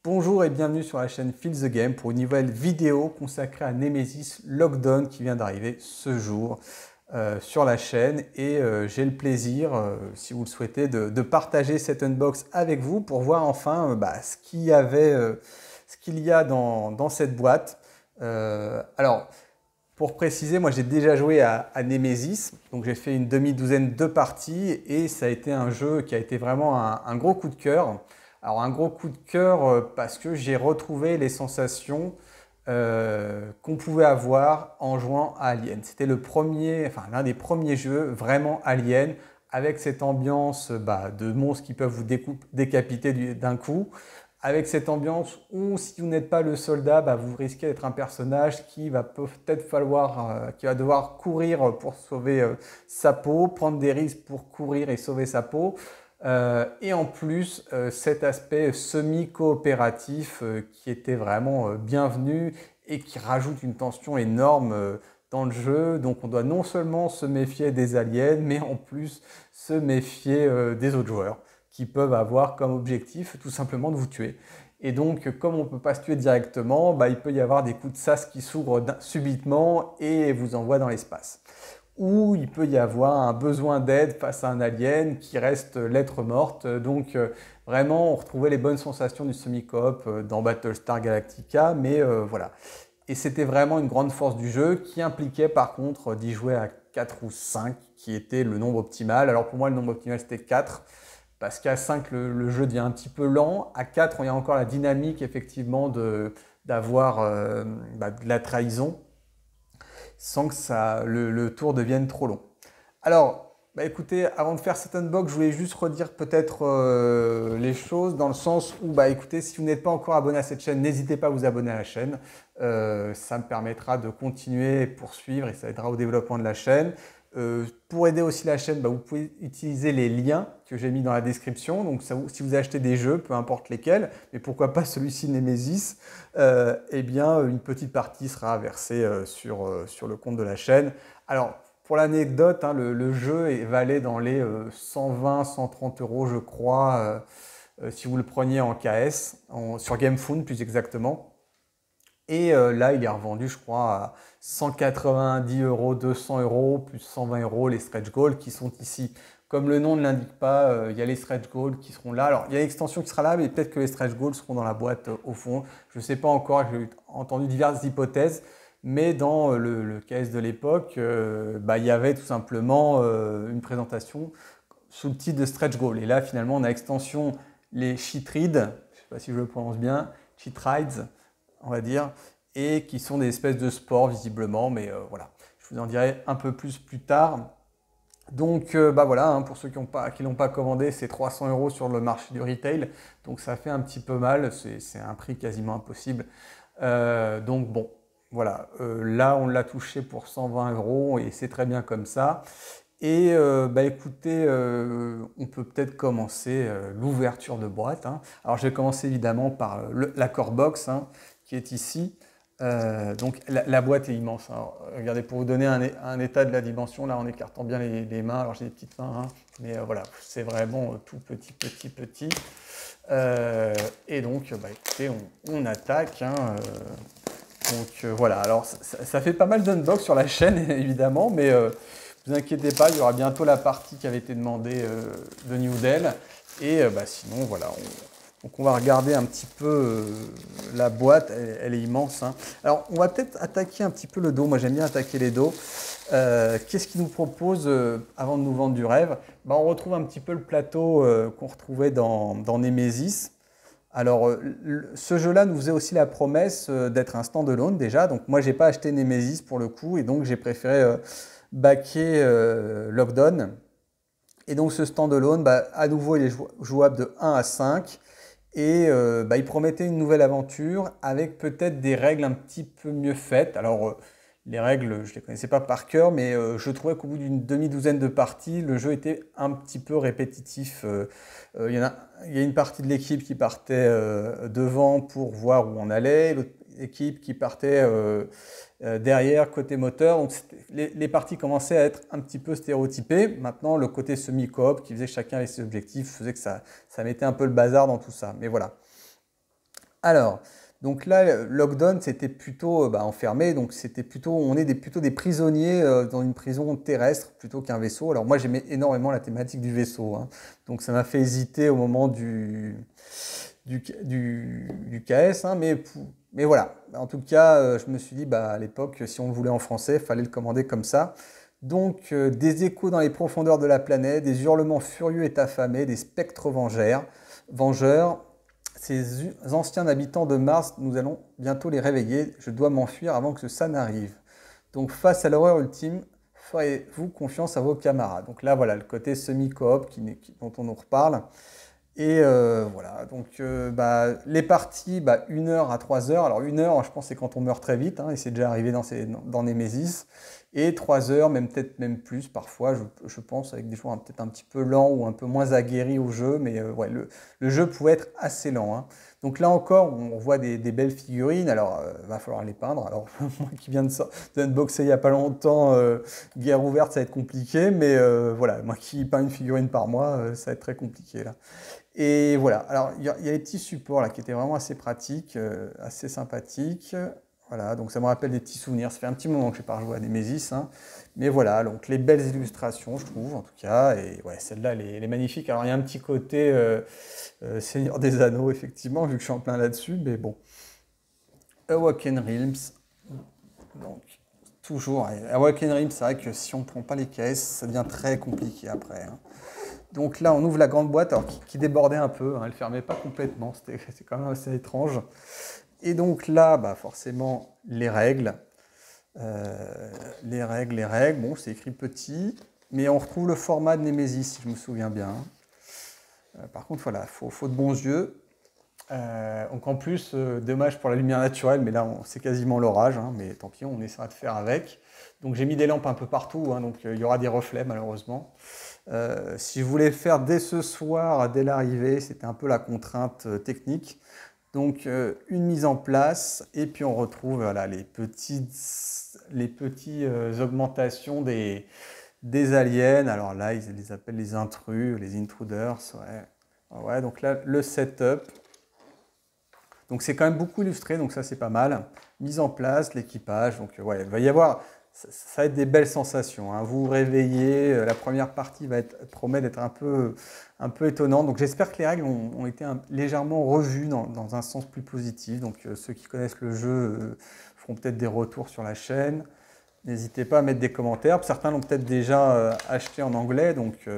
Bonjour et bienvenue sur la chaîne Feel the Game pour une nouvelle vidéo consacrée à Nemesis Lockdown qui vient d'arriver ce jour sur la chaîne et j'ai le plaisir, si vous le souhaitez, de partager cet unbox avec vous pour voir enfin ce qu'il y a dans cette boîte. Alors, pour préciser, moi j'ai déjà joué à Nemesis, donc j'ai fait une demi-douzaine de parties et ça a été un jeu qui a été vraiment un gros coup de cœur. Alors un gros coup de cœur parce que j'ai retrouvé les sensations qu'on pouvait avoir en jouant à Alien. C'était l'un des premiers jeux vraiment Alien avec cette ambiance de monstres qui peuvent vous décapiter d'un coup, avec cette ambiance où si vous n'êtes pas le soldat, vous risquez d'être un personnage qui va qui va devoir courir pour sauver sa peau, prendre des risques pour courir et sauver sa peau. Et en plus, cet aspect semi-coopératif qui était vraiment bienvenu et qui rajoute une tension énorme dans le jeu. Donc on doit non seulement se méfier des aliens, mais en plus se méfier des autres joueurs qui peuvent avoir comme objectif tout simplement de vous tuer. Et donc, comme on ne peut pas se tuer directement, il peut y avoir des coups de sas qui s'ouvrent subitement et vous envoient dans l'espace. Ou il peut y avoir un besoin d'aide face à un alien qui reste lettre morte. Donc, vraiment, on retrouvait les bonnes sensations du semi-coop dans Battlestar Galactica, mais voilà. Et c'était vraiment une grande force du jeu qui impliquait par contre d'y jouer à 4 ou 5, qui était le nombre optimal. Alors pour moi, le nombre optimal c'était 4. Parce qu'à 5, le jeu devient un petit peu lent. À 4, il y a encore la dynamique, effectivement, d'avoir de la trahison sans que le tour devienne trop long. Alors, écoutez, avant de faire cet unbox, je voulais juste redire peut-être les choses dans le sens où, écoutez, si vous n'êtes pas encore abonné à cette chaîne, n'hésitez pas à vous abonner à la chaîne. Ça me permettra de continuer et poursuivre et ça aidera au développement de la chaîne. Pour aider aussi la chaîne, vous pouvez utiliser les liens que j'ai mis dans la description. Donc si vous achetez des jeux, peu importe lesquels, mais pourquoi pas celui-ci Nemesis, eh bien une petite partie sera versée sur le compte de la chaîne. Alors pour l'anecdote, le jeu valait dans les 120-130 euros je crois, si vous le preniez en KS, sur GameFound plus exactement. Et là, il est revendu, je crois, à 190 euros, 200 euros, plus 120 euros les stretch goals qui sont ici. Comme le nom ne l'indique pas, il y a les stretch goals qui seront là. Alors, il y a l'extension qui sera là, mais peut-être que les stretch goals seront dans la boîte au fond. Je ne sais pas encore, j'ai entendu diverses hypothèses. Mais dans le KS de l'époque, il y avait tout simplement une présentation sous le titre de stretch goal. Et là, finalement, on a extension les cheat reads, je ne sais pas si je le prononce bien, cheat rides, on va dire, et qui sont des espèces de sports visiblement, mais voilà, je vous en dirai un peu plus tard. Donc voilà, pour ceux qui l'ont pas commandé, c'est 300 euros sur le marché du retail, donc ça fait un petit peu mal, c'est un prix quasiment impossible. Donc bon, voilà, là on l'a touché pour 120 euros et c'est très bien comme ça. Et écoutez, on peut peut-être commencer l'ouverture de boîte. Alors je vais commencer évidemment par la core box qui est ici. Donc la boîte est immense. Alors, regardez, pour vous donner un état de la dimension, là en écartant bien les mains, alors j'ai des petites mains, mais voilà, c'est vraiment tout petit. Et donc, écoutez, on attaque. Donc voilà, alors ça fait pas mal d'unbox sur la chaîne évidemment, mais ne vous inquiétez pas, il y aura bientôt la partie qui avait été demandée de New Del. Et sinon, voilà, donc on va regarder un petit peu la boîte, elle est immense. Alors, on va peut-être attaquer un petit peu le dos. Moi, j'aime bien attaquer les dos. Qu'est-ce qu'il nous propose avant de nous vendre du rêve? On retrouve un petit peu le plateau qu'on retrouvait dans Nemesis. Alors, ce jeu-là nous faisait aussi la promesse d'être un standalone déjà. Donc, moi, j'ai pas acheté Nemesis pour le coup et donc j'ai préféré backer Lockdown. Et donc, ce standalone, à nouveau, il est jouable de 1 à 5. Et il promettait une nouvelle aventure avec peut-être des règles un petit peu mieux faites. Alors, les règles, je ne les connaissais pas par cœur, mais je trouvais qu'au bout d'une demi-douzaine de parties, le jeu était un petit peu répétitif. Il y a une partie de l'équipe qui partait devant pour voir où on allait, l'autre équipe qui partait derrière côté moteur. Donc les parties commençaient à être un petit peu stéréotypées. Maintenant, le côté semi-coop qui faisait que chacun avait ses objectifs faisait que ça mettait un peu le bazar dans tout ça. Mais voilà. Alors, donc là, Lockdown, c'était plutôt enfermé, donc c'était plutôt, on est plutôt des prisonniers dans une prison terrestre plutôt qu'un vaisseau. Alors moi, j'aimais énormément la thématique du vaisseau, hein. Donc ça m'a fait hésiter au moment du KS, hein, mais voilà. En tout cas, je me suis dit, à l'époque, si on le voulait en français, il fallait le commander comme ça. Donc, des échos dans les profondeurs de la planète, des hurlements furieux et affamés, des spectres vengeurs. Ces anciens habitants de Mars, nous allons bientôt les réveiller. Je dois m'enfuir avant que ça n'arrive. Donc, face à l'horreur ultime, ferez-vous confiance à vos camarades. Donc là, voilà, le côté semi-coop dont on nous reparle. Et voilà, donc les parties, 1 heure à 3 heures. Alors 1 heure, je pense, c'est quand on meurt très vite, hein, et c'est déjà arrivé dans Nemesis. Et 3 heures, peut-être même plus parfois, je pense, avec des joueurs peut-être un petit peu lents ou un peu moins aguerris au jeu, mais ouais, le jeu pouvait être assez lent, hein. Donc là encore, on voit des belles figurines, alors va falloir les peindre. Alors moi qui viens d'unboxer il n'y a pas longtemps, guerre ouverte, ça va être compliqué, mais voilà, moi qui peins une figurine par mois, ça va être très compliqué là. Et voilà, alors il y a les petits supports là qui étaient vraiment assez pratiques, assez sympathiques. Voilà, donc ça me rappelle des petits souvenirs. Ça fait un petit moment que je n'ai pas rejoué à Nemesis, hein. Mais voilà, donc les belles illustrations, je trouve, en tout cas. Et ouais, celle-là, elle est magnifique. Alors il y a un petit côté Seigneur des Anneaux, effectivement, vu que je suis en plein là-dessus, mais bon. Awaken Realms, donc toujours. Awaken Realms, c'est vrai que si on ne prend pas les caisses, ça devient très compliqué après, hein. Donc là, on ouvre la grande boîte alors, qui débordait un peu, hein, elle ne fermait pas complètement, c'est quand même assez étrange. Et donc là, forcément, les règles. Les règles. Bon, c'est écrit petit, mais on retrouve le format de Nemesis, si je me souviens bien. Par contre, voilà, faut de bons yeux. Donc en plus, dommage pour la lumière naturelle, mais là, c'est quasiment l'orage, hein, mais tant pis, on essaiera de faire avec. Donc j'ai mis des lampes un peu partout, hein, donc il y aura des reflets, malheureusement. Si je voulais le faire dès ce soir, dès l'arrivée, c'était un peu la contrainte technique. Donc une mise en place, et puis on retrouve voilà, les petites augmentations des aliens. Alors là, ils les appellent les intrus, les intruders. Ouais. Ouais, donc là, le setup. Donc c'est quand même beaucoup illustré, donc ça c'est pas mal. Mise en place, l'équipage. Donc ouais, il va y avoir, ça va être des belles sensations, hein. Vous vous réveillez, la première partie promet d'être un peu étonnante. Donc j'espère que les règles ont été légèrement revues dans un sens plus positif. Donc ceux qui connaissent le jeu feront peut-être des retours sur la chaîne. N'hésitez pas à mettre des commentaires. Certains l'ont peut-être déjà acheté en anglais. Donc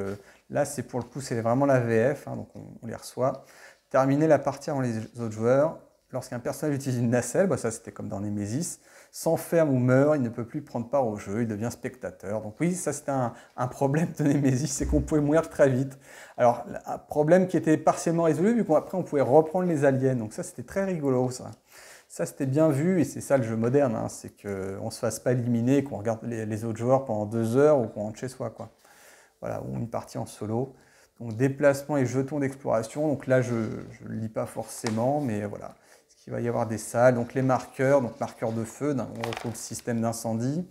là, c'est pour le coup, c'est vraiment la VF, hein, donc on les reçoit. Terminer la partie avant les autres joueurs. Lorsqu'un personnage utilise une nacelle, ça c'était comme dans Nemesis, s'enferme ou meurt, il ne peut plus prendre part au jeu, il devient spectateur. Donc oui, ça c'était un problème de Nemesis, c'est qu'on pouvait mourir très vite. Alors, un problème qui était partiellement résolu, vu qu'après on pouvait reprendre les aliens. Donc ça c'était très rigolo, ça. Ça c'était bien vu, et c'est ça le jeu moderne, hein, c'est qu'on ne se fasse pas éliminer, qu'on regarde les autres joueurs pendant 2 heures ou qu'on rentre chez soi, quoi. Voilà, ou une partie en solo. Donc déplacement et jetons d'exploration. Donc là, je ne le lis pas forcément, mais voilà. Il va y avoir des salles. Donc les marqueurs, donc marqueurs de feu, on retrouve le système d'incendie.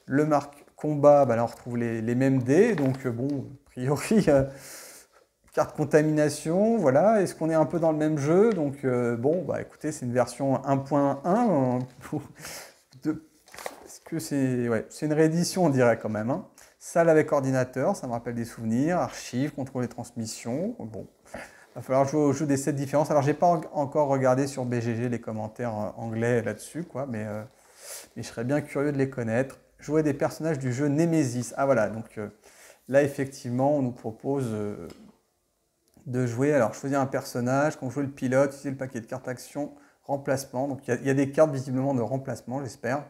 Le combat, là on retrouve les mêmes dés. Donc bon, a priori, carte contamination, voilà. Est-ce qu'on est un peu dans le même jeu? Donc bon, écoutez, c'est une version 1.1. Est-ce que c'est... Ouais, c'est une réédition, on dirait quand même, hein. Salle avec ordinateur, ça me rappelle des souvenirs, archives, contrôle des transmissions. Bon, il va falloir jouer au jeu des 7 différences. Alors, j'ai pas encore regardé sur BGG les commentaires anglais là-dessus, quoi, mais je serais bien curieux de les connaître. Jouer des personnages du jeu Nemesis. Ah voilà, donc là, effectivement, on nous propose de jouer. Alors, choisir un personnage, quand on joue le pilote, utiliser le paquet de cartes action, remplacement. Donc, il y a des cartes visiblement de remplacement, j'espère.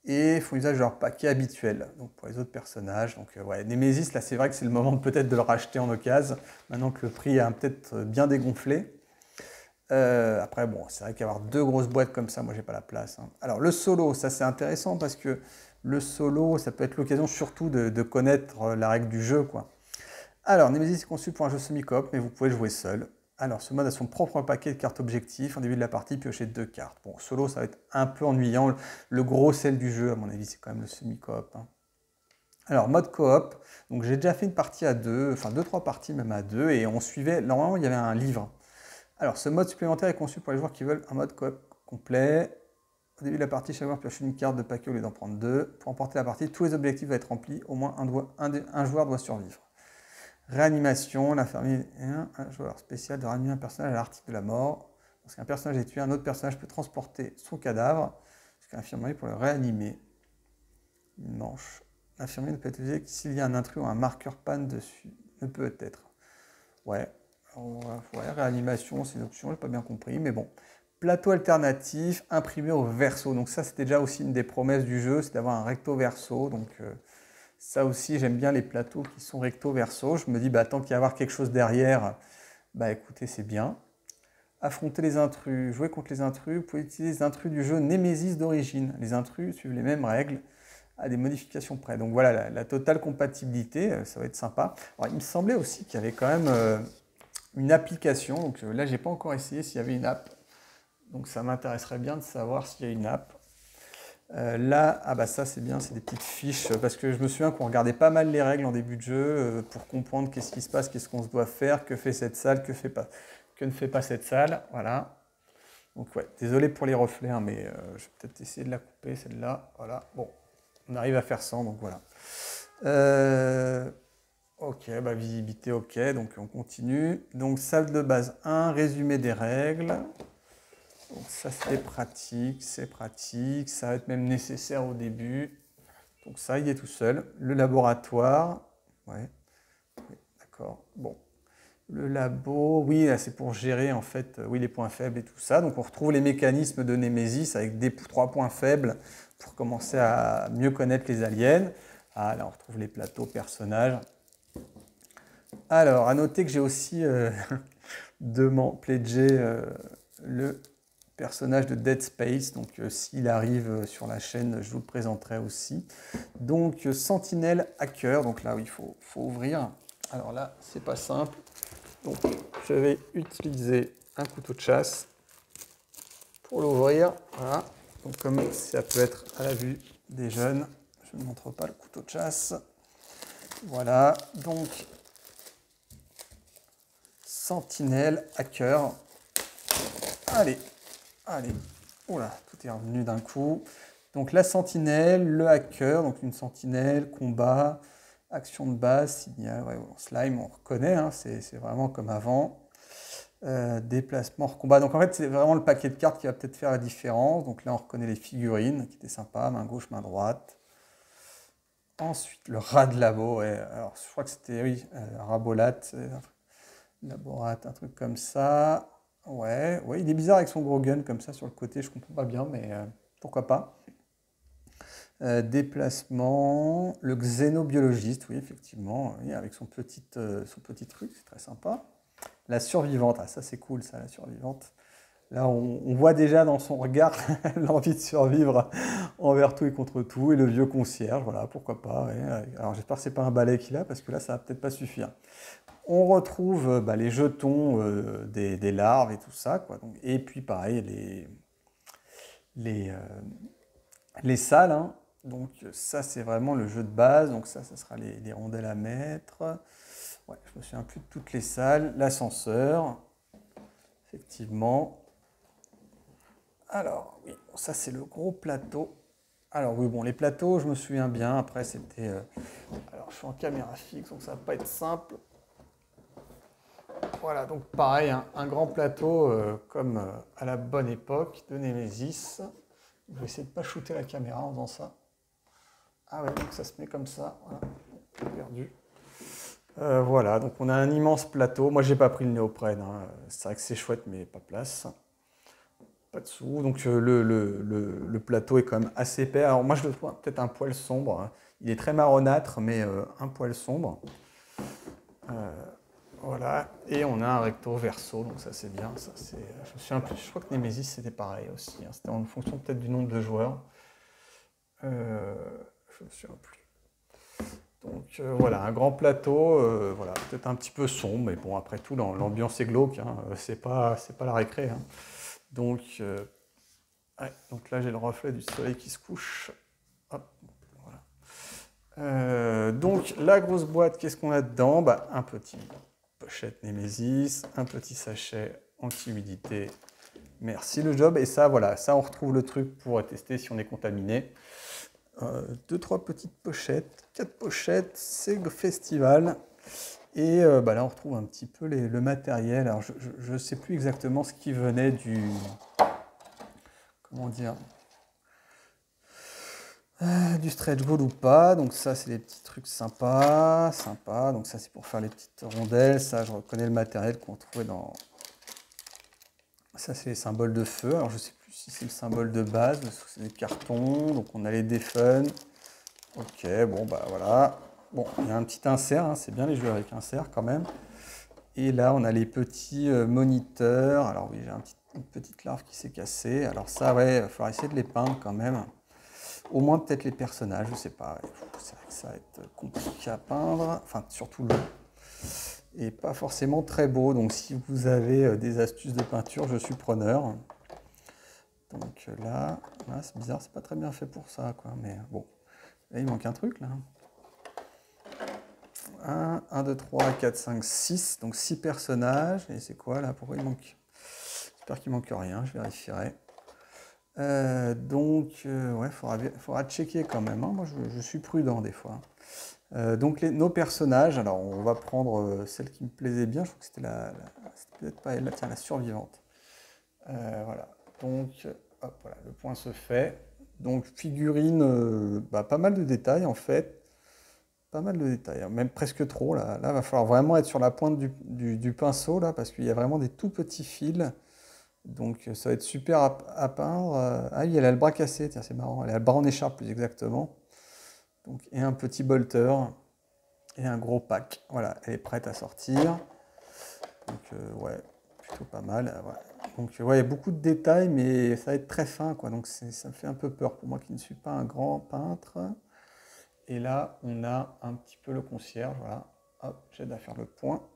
Et font usage de leur paquet habituel, donc pour les autres personnages. Donc ouais, Nemesis, là c'est vrai que c'est le moment peut-être de le racheter en occasion, maintenant que le prix a peut-être bien dégonflé. Après bon, c'est vrai qu'avoir 2 grosses boîtes comme ça, moi j'ai pas la place, hein. Alors le solo, ça c'est intéressant parce que le solo, ça peut être l'occasion surtout de connaître la règle du jeu, quoi. Alors Nemesis est conçu pour un jeu semi-coop, mais vous pouvez jouer seul. Alors, ce mode a son propre paquet de cartes objectifs. En début de la partie, piochez 2 cartes. Bon, solo, ça va être un peu ennuyant. Le gros sel du jeu, à mon avis, c'est quand même le semi-coop, hein. Alors, mode coop. Donc, j'ai déjà fait une partie à 2, enfin 2-3 parties même à 2, et on suivait. Normalement, il y avait un livre Alors, ce mode supplémentaire est conçu pour les joueurs qui veulent un mode coop complet. Au début de la partie, chaque joueur pioche une carte de paquet au lieu d'en prendre deux. Pour remporter la partie, tous les objectifs vont être remplis. Au moins un joueur doit survivre. Réanimation, l'infirmier est un joueur spécial de réanimer un personnage à l'article de la mort. Lorsqu'un personnage est tué, un autre personnage peut transporter son cadavre jusqu'à l'infirmerie pour le réanimer. Une manche. L'infirmier ne peut être utilisé que s'il y a un intrus ou un marqueur panne dessus. Ne peut être. Ouais. Ouais, réanimation, c'est une option, je n'ai pas bien compris, mais bon. Plateau alternatif imprimé au verso. Donc ça, c'était déjà aussi une des promesses du jeu, c'est d'avoir un recto verso. Donc ça aussi, j'aime bien les plateaux qui sont recto verso. Je me dis, bah, tant qu'il y a avoir quelque chose derrière, bah écoutez, c'est bien. Affronter les intrus, jouer contre les intrus. Vous pouvez utiliser les intrus du jeu Nemesis d'origine. Les intrus suivent les mêmes règles à des modifications près. Donc voilà, la totale compatibilité, ça va être sympa. Alors, il me semblait aussi qu'il y avait quand même une application. Donc là, j'ai pas encore essayé s'il y avait une app. Donc ça m'intéresserait bien de savoir s'il y a une app. Là, ah bah ça c'est bien, c'est des petites fiches, parce que je me souviens qu'on regardait pas mal les règles en début de jeu pour comprendre qu'est-ce qui se passe, qu'est-ce qu'on se doit faire, que fait cette salle, que ne fait pas cette salle, voilà. Donc ouais, désolé pour les reflets, hein, mais je vais peut-être essayer de la couper celle-là, voilà. Bon, on arrive à faire sans, donc voilà. Ok, bah visibilité ok, donc on continue. Donc salle de base 1, résumé des règles. Donc ça c'est pratique, ça va être même nécessaire au début. Donc ça il est tout seul. Le laboratoire, ouais, oui, d'accord, bon. Le labo, oui, c'est pour gérer en fait oui, les points faibles et tout ça. Donc on retrouve les mécanismes de Nemesis avec des 3 points faibles pour commencer à mieux connaître les aliens. Ah, là on retrouve les plateaux personnages. Alors, à noter que j'ai aussi pledgé le personnage de Dead Space. Donc, s'il arrive sur la chaîne, je vous le présenterai aussi. Donc, Sentinelle Hacker. Donc là, oui, il faut ouvrir. Alors là, c'est pas simple. Donc, je vais utiliser un couteau de chasse pour l'ouvrir. Voilà. Donc, comme ça peut être à la vue des jeunes, je ne montre pas le couteau de chasse. Voilà. Donc, Sentinelle, hacker. Allez. Oula, tout est revenu d'un coup. Donc la sentinelle, le hacker, donc une sentinelle, combat, action de base, signal, ouais, slime, on reconnaît, hein, c'est vraiment comme avant. Déplacement, combat. Donc en fait, c'est vraiment le paquet de cartes qui va peut-être faire la différence. Donc là, on reconnaît les figurines, qui étaient sympas, main gauche, main droite. Ensuite, le rat de labo, ouais. Alors je crois que c'était, oui, Rabolat. Laborate, un truc comme ça. Ouais, il est bizarre avec son gros gun comme ça sur le côté, je comprends pas bien, mais pourquoi pas. Déplacement, le xénobiologiste, oui, effectivement, oui, avec son petit truc, c'est très sympa. La survivante, ah, ça c'est cool, ça, la survivante. Là, on voit déjà dans son regard l'envie de survivre envers tout et contre tout. Et le vieux concierge, voilà, pourquoi pas. Ouais. Alors j'espère que c'est pas un balai qu'il a, parce que là, ça va peut-être pas suffire. On retrouve les jetons des larves et tout ça, quoi. Donc, et puis pareil, les salles, hein. Donc ça c'est vraiment le jeu de base, donc ça sera les rondelles à mettre. Ouais, je me souviens plus de toutes les salles. L'ascenseur, effectivement. Alors oui, ça c'est le gros plateau. Alors oui, bon, les plateaux, je me souviens bien. Après c'était... alors je suis en caméra fixe, donc ça va pas être simple. Voilà, donc pareil, un grand plateau comme à la bonne époque de Nemesis. Je vais essayer de ne pas shooter la caméra en faisant ça. Ah ouais, donc ça se met comme ça. Voilà, perdu. Voilà, donc on a un immense plateau. Moi, j'ai pas pris le néoprène. Hein. C'est vrai que c'est chouette, mais pas de place. Pas de sous. Donc le plateau est quand même assez épais. Alors moi, je le trouve peut-être un poil sombre. Hein. Il est très marronâtre, mais un poil sombre. Voilà, et on a un recto verso, donc ça c'est bien. Ça, je crois que Nemesis c'était pareil aussi. Hein. C'était en fonction peut-être du nombre de joueurs. Je ne me souviens plus. Donc voilà, un grand plateau, voilà, peut-être un petit peu sombre, mais bon, après tout, l'ambiance est glauque, hein. C'est pas la récré. Hein. Donc, ouais, donc là j'ai le reflet du soleil qui se couche. Hop, voilà. Donc la grosse boîte, qu'est-ce qu'on a dedans? Un petit pochette Nemesis, un petit sachet anti-humidité. Merci le job. Et ça, voilà, ça on retrouve le truc pour tester si on est contaminé. 2-3 petites pochettes, 4 pochettes, c'est le festival. Et bah là on retrouve un petit peu le matériel. Alors je ne sais plus exactement ce qui venait du... Comment dire, du stretch goal ou pas. Donc ça c'est les petits trucs sympas. Donc ça c'est pour faire les petites rondelles. Ça je reconnais le matériel qu'on trouvait dans... Ça c'est les symboles de feu. Alors je sais plus si c'est le symbole de base. C'est des cartons. Donc on a les défun. Ok, bon bah voilà. Bon, il y a un petit insert. Hein, c'est bien les jeux avec insert quand même. Et là on a les petits moniteurs. Alors oui, j'ai une petite larve qui s'est cassée. Alors ça ouais, il va falloir essayer de les peindre quand même. Au moins peut-être les personnages, je sais pas. C'est vrai que ça va être compliqué à peindre, enfin surtout le... Et pas forcément très beau, donc si vous avez des astuces de peinture, je suis preneur. Donc là c'est bizarre, c'est pas très bien fait pour ça, quoi. Mais bon, là il manque un truc, là. 1, 2, 3, 4, 5, 6, donc 6 personnages. Et c'est quoi là? Pourquoi il manque? J'espère qu'il manque rien, je vérifierai. Ouais, faudra checker quand même, hein. Moi, je suis prudent des fois. Donc, nos personnages, alors on va prendre celle qui me plaisait bien, je crois que c'était c'était peut-être pas elle, là, tiens, la survivante. Voilà, donc, hop, voilà, le point se fait. Donc, figurine, bah, pas mal de détails en fait. Pas mal de détails, hein, même presque trop. Là, il va falloir vraiment être sur la pointe du pinceau, là, parce qu'il y a vraiment des tout petits fils. Donc ça va être super à peindre. Ah oui, elle a le bras cassé, tiens, c'est marrant. Elle a le bras en écharpe plus exactement. Donc, et un petit bolter et un gros pack. Voilà, elle est prête à sortir. Donc ouais, plutôt pas mal. Voilà. Donc ouais, il y a beaucoup de détails, mais ça va être très fin, quoi. Donc ça me fait un peu peur pour moi qui ne suis pas un grand peintre. Et là, on a un petit peu le concierge. Voilà. Hop, j'aide à faire le point.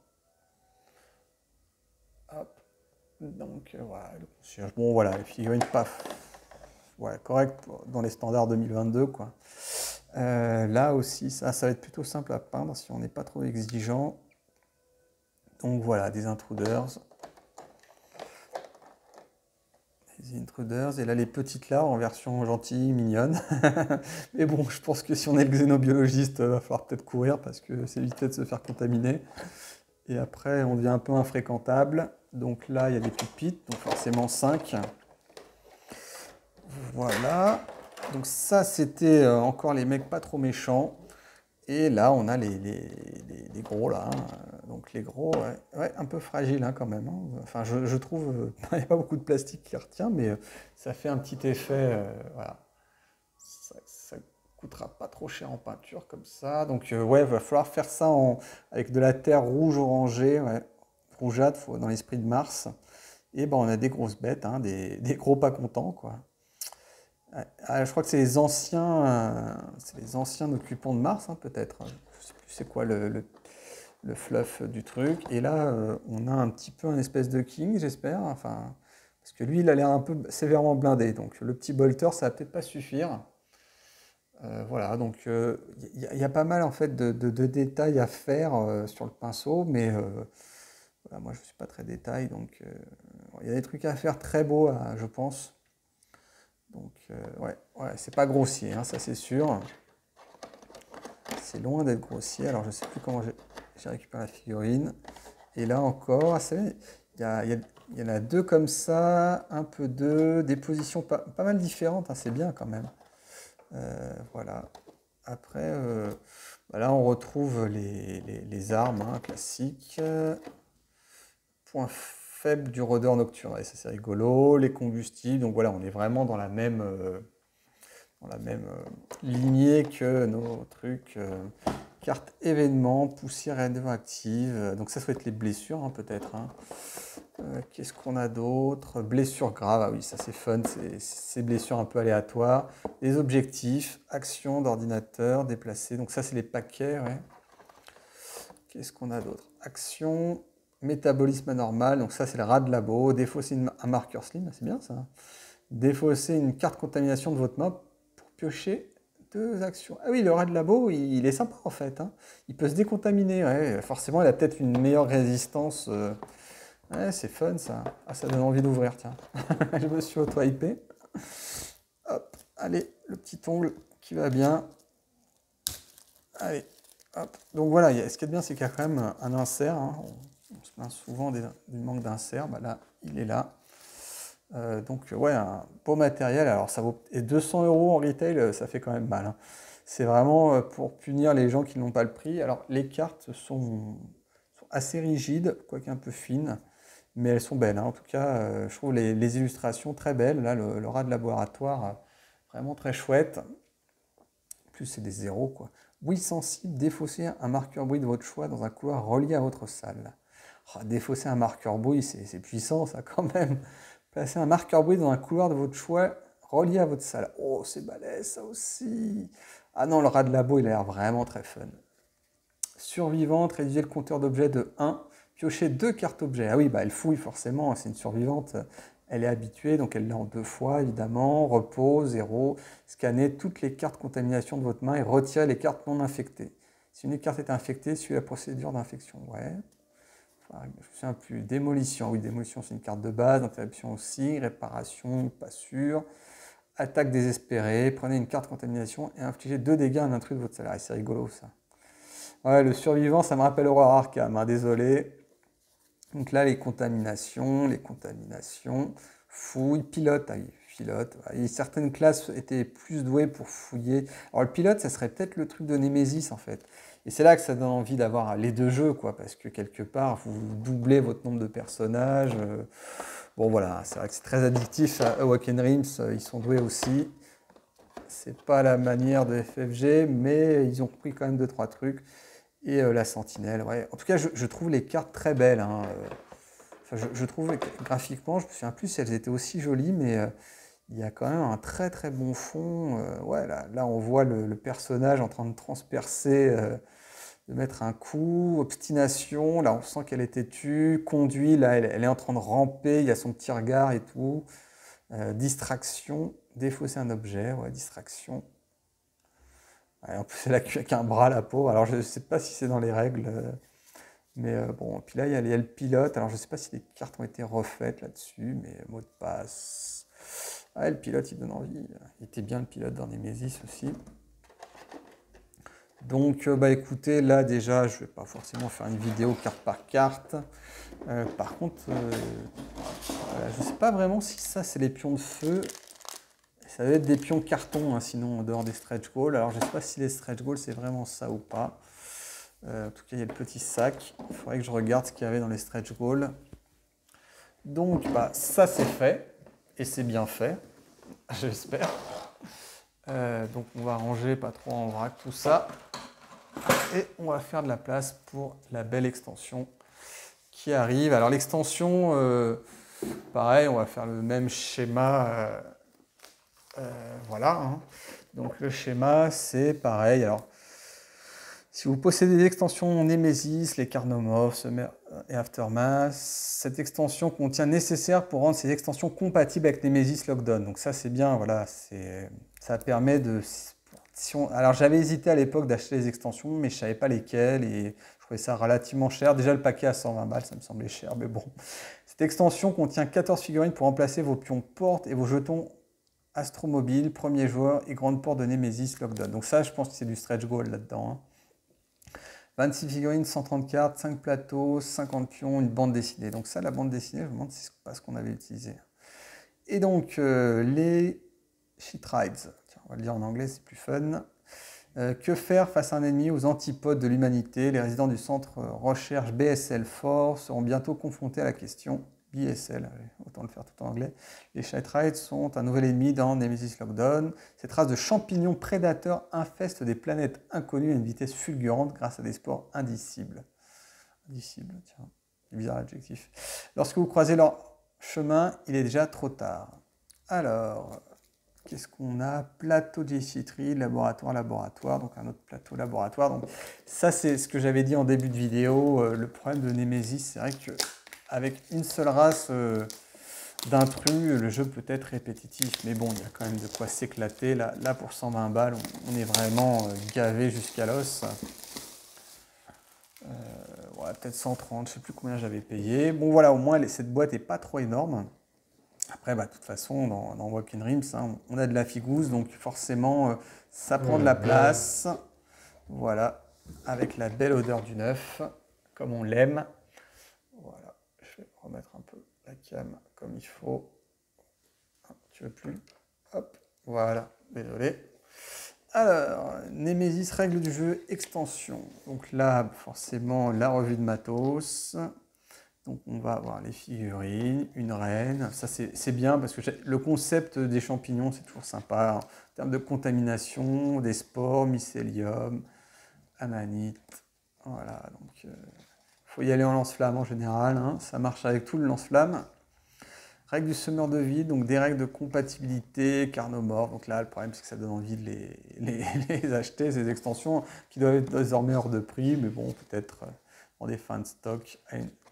Hop. Donc voilà, le concierge. Bon voilà, les figurines, paf. Ouais, correct dans les standards 2022, quoi. Là aussi, ça va être plutôt simple à peindre si on n'est pas trop exigeant. Donc voilà, des intruders. Des intruders. Et là, les petites larves en version gentille, mignonne. Mais bon, je pense que si on est le xénobiologiste, il va falloir peut-être courir parce que c'est éviter de se faire contaminer. Et après, on devient un peu infréquentable. Donc là, il y a des pupites, donc forcément 5. Voilà. Donc ça, c'était encore les mecs pas trop méchants. Et là, on a les gros, là. Hein. Donc les gros, ouais, un peu fragiles hein, quand même. Hein. Enfin, je trouve, il n'y a pas beaucoup de plastique qui retient, mais ça fait un petit effet. Voilà. Ça coûtera pas trop cher en peinture comme ça. Donc ouais, il va falloir faire ça avec de la terre rouge orangée, ouais, rougeâtre, dans l'esprit de Mars. Et ben on a des grosses bêtes, hein, des gros pas contents, quoi. Je crois que c'est les anciens occupants de Mars, hein, peut-être. Je ne sais plus c'est quoi le fluff du truc. Et là, on a un petit peu un espèce de king, j'espère. Enfin, parce que lui, il a l'air un peu sévèrement blindé. Donc le petit bolter, ça va peut-être pas suffire. Voilà, donc il y a pas mal en fait de détails à faire sur le pinceau, mais voilà, moi je ne suis pas très détail, donc il y a des trucs à faire très beaux, je pense. Donc ouais, c'est pas grossier, hein, ça c'est sûr. C'est loin d'être grossier. Alors je sais plus comment j'ai récupéré la figurine. Et là encore, il y en a deux comme ça, un peu deux, des positions pas mal différentes, hein, c'est bien quand même. Voilà. Après, bah là on retrouve les armes hein, classiques. Point faible du rôdeur nocturne, et ça c'est rigolo. Les combustibles, donc voilà, on est vraiment dans la même lignée que nos trucs. Carte événement, poussière radioactive. Donc ça doit être les blessures hein, peut-être. Hein. Qu'est-ce qu'on a d'autre? Blessures graves, ah oui, ça c'est fun, c'est blessures un peu aléatoires. Les objectifs, actions d'ordinateur, déplacés. Donc ça c'est les paquets, ouais. Qu'est-ce qu'on a d'autre? Action, métabolisme anormal, donc ça c'est le rat de labo. Défausser un marqueur slim, c'est bien ça. Défausser une carte contamination de votre map pour piocher 2 actions. Ah oui, le rat de labo, il est sympa en fait. Hein. Il peut se décontaminer, ouais. Forcément il a peut-être une meilleure résistance Ouais, c'est fun ça. Ah, ça donne envie d'ouvrir, tiens. Je me suis auto-hypé. Hop, allez, le petit ongle qui va bien. Allez, hop. Donc voilà, ce qui est bien, c'est qu'il y a quand même un insert. Hein. On se plaint souvent du manque d'insert. Bah là, il est là. Donc ouais, un beau matériel. Alors ça vaut... Et 200 € en retail, ça fait quand même mal. Hein. C'est vraiment pour punir les gens qui n'ont pas le prix. Alors les cartes sont assez rigides, quoique un peu fines. Mais elles sont belles. Hein. En tout cas, je trouve les illustrations très belles. Là, le rat de laboratoire, vraiment très chouette. En plus, c'est des zéros, quoi. Bruit sensible, défausser un marqueur bruit de votre choix dans un couloir relié à votre salle. Oh, défausser un marqueur bruit, c'est puissant, ça, quand même. Placer un marqueur bruit dans un couloir de votre choix relié à votre salle. Oh, c'est balèze, ça aussi. Ah non, le rat de labo, il a l'air vraiment très fun. Survivante, réduisez le compteur d'objets de 1. Piocher 2 cartes objets. Ah oui, bah elle fouille forcément, c'est une survivante. Elle est habituée, donc elle l'a en 2 fois, évidemment. Repos, 0. Scannez toutes les cartes contamination de votre main et retirez les cartes non infectées. Si une carte est infectée, suivez la procédure d'infection. Ouais. Enfin, je me souviens plus. Démolition. Oui, démolition, c'est une carte de base. Interruption aussi. Réparation, pas sûr. Attaque désespérée. Prenez une carte contamination et infligez 2 dégâts à un intrus de votre salarié. C'est rigolo, ça. Ouais, le survivant, ça me rappelle Aurora Arkham, hein, désolé. Donc là, les contaminations, fouille, pilote, ah oui, pilote. Ouais. Certaines classes étaient plus douées pour fouiller. Alors le pilote, ça serait peut-être le truc de Nemesis en fait. Et c'est là que ça donne envie d'avoir les 2 jeux, quoi, parce que quelque part, vous doublez votre nombre de personnages. Bon voilà, c'est vrai que c'est très addictif. Awaken Realms, ils sont doués aussi. C'est pas la manière de FFG, mais ils ont pris quand même 2-3 trucs. Et la sentinelle, ouais. En tout cas, je trouve les cartes très belles. Hein. Enfin, je trouve que graphiquement, je me souviens plus si elles étaient aussi jolies, mais il y a quand même un très très bon fond. Ouais, là, on voit le personnage en train de transpercer, de mettre un coup. Obstination, là, on sent qu'elle est têtue. Conduit, là, elle est en train de ramper, il y a son petit regard et tout. Distraction, défausser un objet, ouais, distraction. Ouais, en plus, elle a qu'un bras, la peau. Alors, je ne sais pas si c'est dans les règles. Mais bon, puis là, il y a le pilote. Alors, je ne sais pas si les cartes ont été refaites là-dessus, mais mot de passe. Ah, le pilote, il donne envie. Il était bien le pilote dans Nemesis aussi. Donc, bah écoutez, là, déjà, je ne vais pas forcément faire une vidéo carte par carte. Par contre, voilà, je ne sais pas vraiment si ça, c'est les pions de feu. Ça doit être des pions carton, hein, sinon en dehors des stretch goals. Alors je ne sais pas si les stretch goals c'est vraiment ça ou pas. En tout cas, il y a le petit sac. Il faudrait que je regarde ce qu'il y avait dans les stretch goals. Donc bah, ça c'est fait. Et c'est bien fait. J'espère. Donc on va ranger pas trop en vrac tout ça. Et on va faire de la place pour la belle extension qui arrive. Alors l'extension, pareil, on va faire le même schéma. Voilà. Hein. Donc le schéma, c'est pareil. Alors, si vous possédez des extensions Nemesis, les Carnomorphs, Summer et Aftermath, cette extension contient nécessaire pour rendre ces extensions compatibles avec Nemesis Lockdown. Donc ça, c'est bien. Voilà, ça permet de... alors j'avais hésité à l'époque d'acheter les extensions, mais je ne savais pas lesquelles et je trouvais ça relativement cher. Déjà, le paquet à 120 balles, ça me semblait cher, mais bon. Cette extension contient 14 figurines pour remplacer vos pions portes et vos jetons Astromobile, premier joueur et grande porte de Nemesis Lockdown. Donc ça, je pense que c'est du stretch goal là-dedans. Hein. 26 figurines, 130 cartes, 5 plateaux, 50 pions, une bande dessinée. Donc ça, la bande dessinée, je me demande si c'est pas ce qu'on avait utilisé. Et donc, les Cheat Rides. Tiens, on va le dire en anglais, c'est plus fun. Que faire face à un ennemi aux antipodes de l'humanité? Les résidents du centre recherche BSL Fort seront bientôt confrontés à la question BSL, autant le faire tout en anglais. Les Cheat Rides sont un nouvel ennemi dans Nemesis Lockdown. Cette race de champignons prédateurs infeste des planètes inconnues à une vitesse fulgurante grâce à des spores indicibles. Indicibles, tiens, c'est bizarre l'adjectif. Lorsque vous croisez leur chemin, il est déjà trop tard. Alors, qu'est-ce qu'on a? Plateau de JC3, laboratoire, donc un autre plateau laboratoire. Donc ça, c'est ce que j'avais dit en début de vidéo. Le problème de Nemesis, c'est vrai que avec une seule race d'intrus, le jeu peut être répétitif. Mais bon, il y a quand même de quoi s'éclater. Là, pour 120 balles, on est vraiment gavé jusqu'à l'os. ouais, peut-être 130, je ne sais plus combien j'avais payé. Bon voilà, au moins cette boîte n'est pas trop énorme. Après, bah, de toute façon, dans Walking Rims, hein, on a de la figousse, donc forcément, ça prend de la place. Voilà, avec la belle odeur du neuf, comme on l'aime. Voilà, je vais remettre un peu la cam comme il faut. Ah, tu veux plus? Hop, voilà, désolé. Alors, Nemesis, règles du jeu, extension. Donc là, forcément, la revue de matos. Donc on va avoir les figurines, une reine. Ça c'est bien parce que le concept des champignons, c'est toujours sympa. En termes de contamination, des spores, mycélium, amanite. Voilà, donc il faut y aller en lance-flamme en général. Hein. Ça marche avec tout le lance-flamme. Règles du semeur de vide, donc des règles de compatibilité, carnomorphes. Donc là, le problème, c'est que ça donne envie de les acheter, ces extensions, qui doivent être désormais hors de prix, mais bon, peut-être dans des fins de stock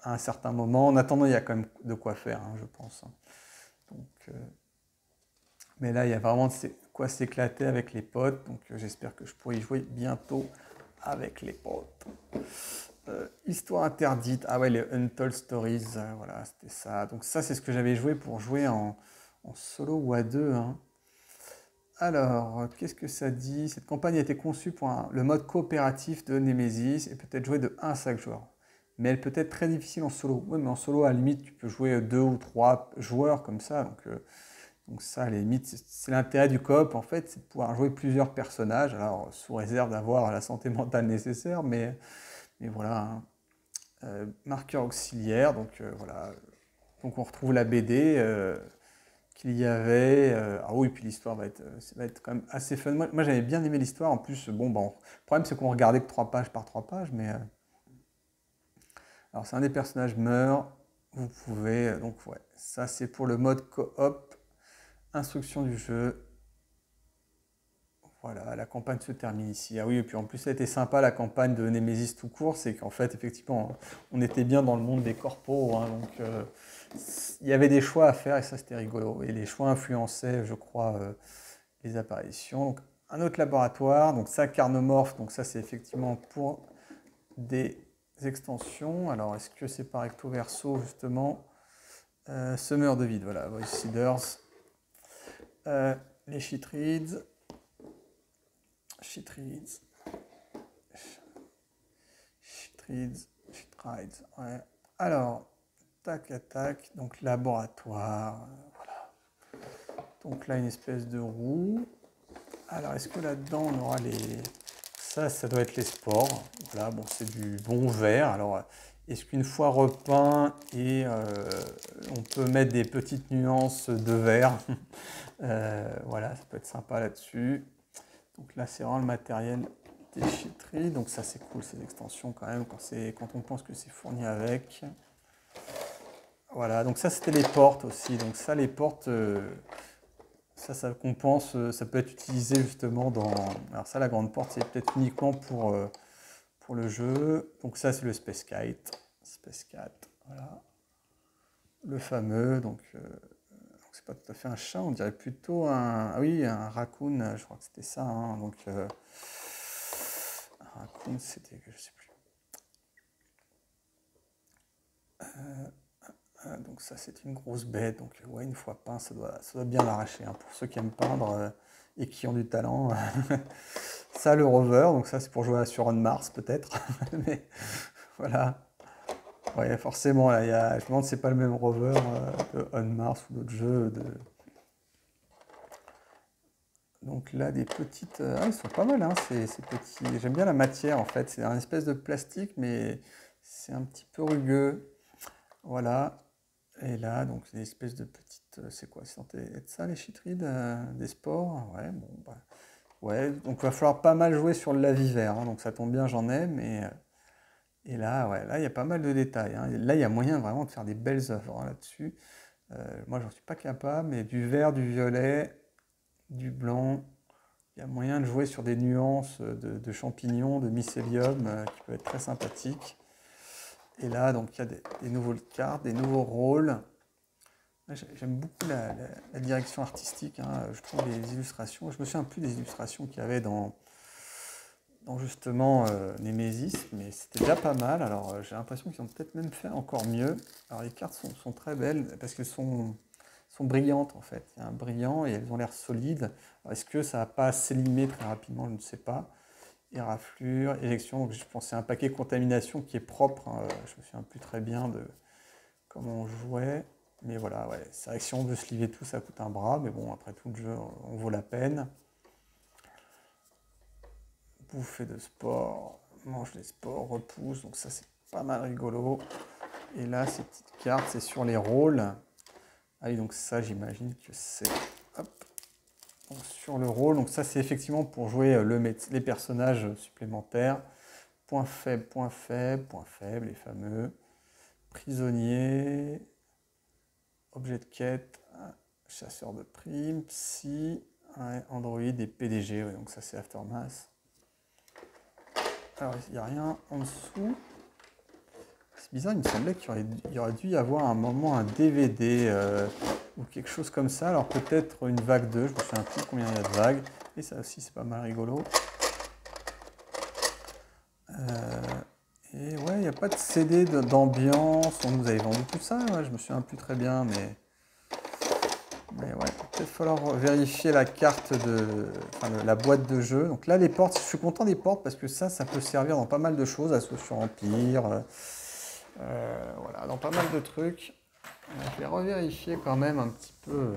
à un certain moment. En attendant, il y a quand même de quoi faire, hein, je pense. Donc, mais là, il y a vraiment de quoi s'éclater avec les potes, donc j'espère que je pourrai y jouer bientôt avec les potes. Histoire interdite, ah ouais, les Untold Stories, voilà, c'était ça. Donc ça, c'est ce que j'avais joué pour jouer en solo ou à deux. Hein. Alors, qu'est-ce que ça dit? Cette campagne a été conçue pour le mode coopératif de Nemesis et peut être jouée de 1 à 5 joueurs. Mais elle peut être très difficile en solo. Oui, mais en solo, à la limite, tu peux jouer 2 ou 3 joueurs comme ça. Donc ça, à la limite, c'est l'intérêt du coop, en fait, c'est de pouvoir jouer plusieurs personnages. Alors, sous réserve d'avoir la santé mentale nécessaire, mais voilà. Hein. Marqueur auxiliaire, donc voilà. Donc on retrouve la BD qu'il y avait. Ah oui, puis l'histoire va être quand même assez fun. Moi j'avais bien aimé l'histoire. En plus, bon, le problème c'est qu'on regardait que 3 pages par 3 pages, mais alors c'est un des personnages meurt. Vous pouvez, donc ouais, ça c'est pour le mode coop. Instruction du jeu. Voilà, la campagne se termine ici. Ah oui, et puis en plus, ça a été sympa la campagne de Nemesis tout court, c'est qu'en fait, effectivement, on était bien dans le monde des corpos, hein, donc il y avait des choix à faire et ça c'était rigolo. Et les choix influençaient, je crois, les apparitions. Donc, un autre laboratoire, donc ça, Carnomorph, donc ça c'est effectivement pour des extensions. Alors, est-ce que c'est par recto verso justement? Semeur de vide, voilà, Voice Seeders, les Sheetrids. Sheetrids, ouais. Alors, tac, attaque, donc laboratoire, voilà. Donc là, une espèce de roue. Alors, est-ce que là-dedans, on aura les... Ça doit être les spores. Voilà, bon, c'est du bon vert. Alors, est-ce qu'une fois repeint, et on peut mettre des petites nuances de vert voilà, ça peut être sympa là-dessus. Donc là, c'est vraiment le matériel déchetterie. Donc ça, c'est cool, ces extensions quand même, quand on pense que c'est fourni avec. Voilà, donc ça, c'était les portes aussi. Donc ça, les portes, ça compense, ça peut être utilisé justement dans... Alors ça, la grande porte, c'est peut-être uniquement pour le jeu. Donc ça, c'est le Space Cat, voilà. Le fameux, donc... c'est pas tout à fait un chat, on dirait plutôt un... Ah oui, un raccoon, je crois que c'était ça. Hein, donc, un raccoon, c'était... Je sais plus. Donc ça, c'est une grosse bête. Donc ouais, une fois peint, ça doit bien l'arracher. Hein, pour ceux qui aiment peindre et qui ont du talent. Ça, le rover, donc ça, c'est pour jouer sur On Mars, peut-être. Mais voilà. Ouais, forcément, là, je me demande si c'est pas le même rover de On Mars ou d'autres jeux. Donc là, des petites... Ah, ils sont pas mal, hein, ces petits... J'aime bien la matière, en fait. C'est un espèce de plastique, mais c'est un petit peu rugueux. Voilà. Et là, donc, c'est une espèce de petite... C'est quoi? C'est censé être ça, les chytrides des spores? Ouais, bon, bah... Ouais, donc il va falloir pas mal jouer sur le laviver. Hein, donc ça tombe bien, j'en ai, mais... Et là, ouais, là, il y a pas mal de détails. Hein. Là, il y a moyen vraiment de faire des belles œuvres hein, là-dessus. Moi, j'en suis pas capable, mais du vert, du violet, du blanc. Il y a moyen de jouer sur des nuances de champignons, de mycélium, qui peuvent être très sympathiques. Et là, donc, il y a des nouvelles cartes, des nouveaux rôles. J'aime beaucoup la direction artistique. Hein. Je trouve les illustrations. Je me souviens plus des illustrations qu'il y avait dans dans justement Nemesis, mais c'était déjà pas mal. Alors j'ai l'impression qu'ils ont peut-être même fait encore mieux. Alors les cartes sont très belles parce qu'elles sont brillantes en fait. Il y a un brillant et elles ont l'air solides. Est-ce que ça va pas s'élimer très rapidement? Je ne sais pas. Éraflure, éjection, donc je pense que c'est un paquet contamination qui est propre, hein. Je me souviens plus très bien de comment on jouait. Mais voilà, ouais, c'est vrai que si on veut se livrer tout, ça coûte un bras. Mais bon, après tout le jeu, on vaut la peine. Bouffée de sport, mange des sports, repousse, donc ça c'est pas mal rigolo. Et là, ces petites cartes, c'est sur les rôles. Ah oui, donc ça, j'imagine que c'est... Hop. Donc, sur le rôle, donc ça c'est effectivement pour jouer les personnages supplémentaires. Point faible, point faible, point faible, les fameux. Prisonnier, objet de quête, chasseur de primes, psy, ouais, Android et PDG, ouais, donc ça c'est Aftermath. Alors il n'y a rien en dessous. C'est bizarre, il me semblait qu'il y aurait dû y avoir un moment un DVD ou quelque chose comme ça. Alors peut-être une vague 2, je me souviens plus combien il y a de vagues. Et ça aussi c'est pas mal rigolo. Et ouais, il n'y a pas de CD d'ambiance. On nous avait vendu tout ça, ouais, je me souviens plus très bien, mais ouais, peut-être falloir vérifier la carte enfin, la boîte de jeu. Donc là, les portes, je suis content des portes parce que ça peut servir dans pas mal de choses, Assaut sur Empire, voilà, dans pas mal de trucs. Je vais revérifier quand même un petit peu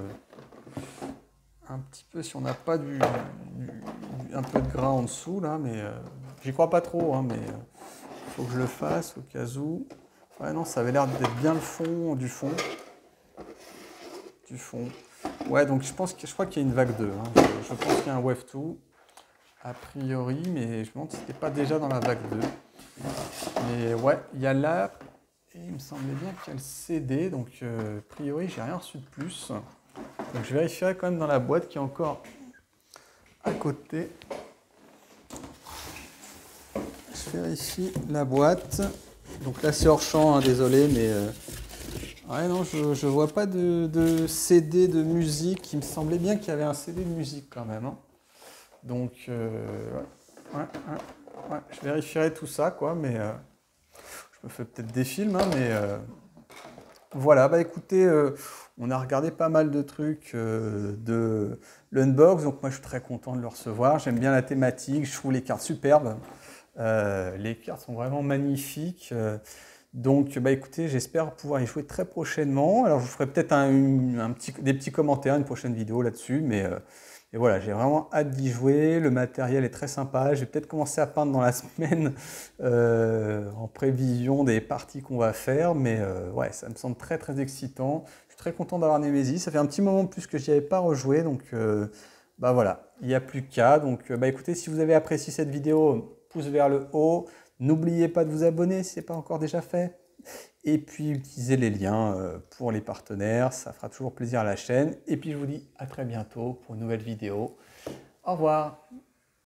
si on n'a pas un peu de gras en dessous là, mais j'y crois pas trop, hein, mais faut que je le fasse au cas où. Ouais, non, ça avait l'air d'être bien le fond du fond. Ouais, donc je crois qu'il y a une vague 2. Hein. Je pense qu'il y a un Wave 2, a priori, mais je me demande si c'était pas déjà dans la vague 2. Mais ouais, il y a l'app, et il me semblait bien qu'il y a le CD, donc a priori, j'ai rien reçu de plus. Donc je vérifierai quand même dans la boîte qui est encore à côté. Je vérifie la boîte. Donc là, c'est hors champ, hein, désolé, mais... Ouais, non, je vois pas de CD de musique. Il me semblait bien qu'il y avait un CD de musique quand même, hein. Donc, ouais, je vérifierai tout ça, quoi, mais je me fais peut-être des films, hein, mais voilà, bah écoutez, on a regardé pas mal de trucs de l'unbox, donc moi je suis très content de le recevoir. J'aime bien la thématique, je trouve les cartes superbes. Les cartes sont vraiment magnifiques. Donc, bah écoutez, j'espère pouvoir y jouer très prochainement. Alors, je vous ferai peut-être des petits commentaires, une prochaine vidéo là-dessus. Mais voilà, j'ai vraiment hâte d'y jouer. Le matériel est très sympa. Je vais peut-être commencer à peindre dans la semaine en prévision des parties qu'on va faire. Mais ouais, ça me semble très très excitant. Je suis très content d'avoir Nemesis. Ça fait un petit moment de plus que je n'y avais pas rejoué. Donc, bah voilà, il n'y a plus qu'à. Donc, bah écoutez, si vous avez apprécié cette vidéo, pouce vers le haut. N'oubliez pas de vous abonner si ce n'est pas encore déjà fait. Et puis utilisez les liens pour les partenaires, ça fera toujours plaisir à la chaîne. Et puis je vous dis à très bientôt pour une nouvelle vidéo. Au revoir.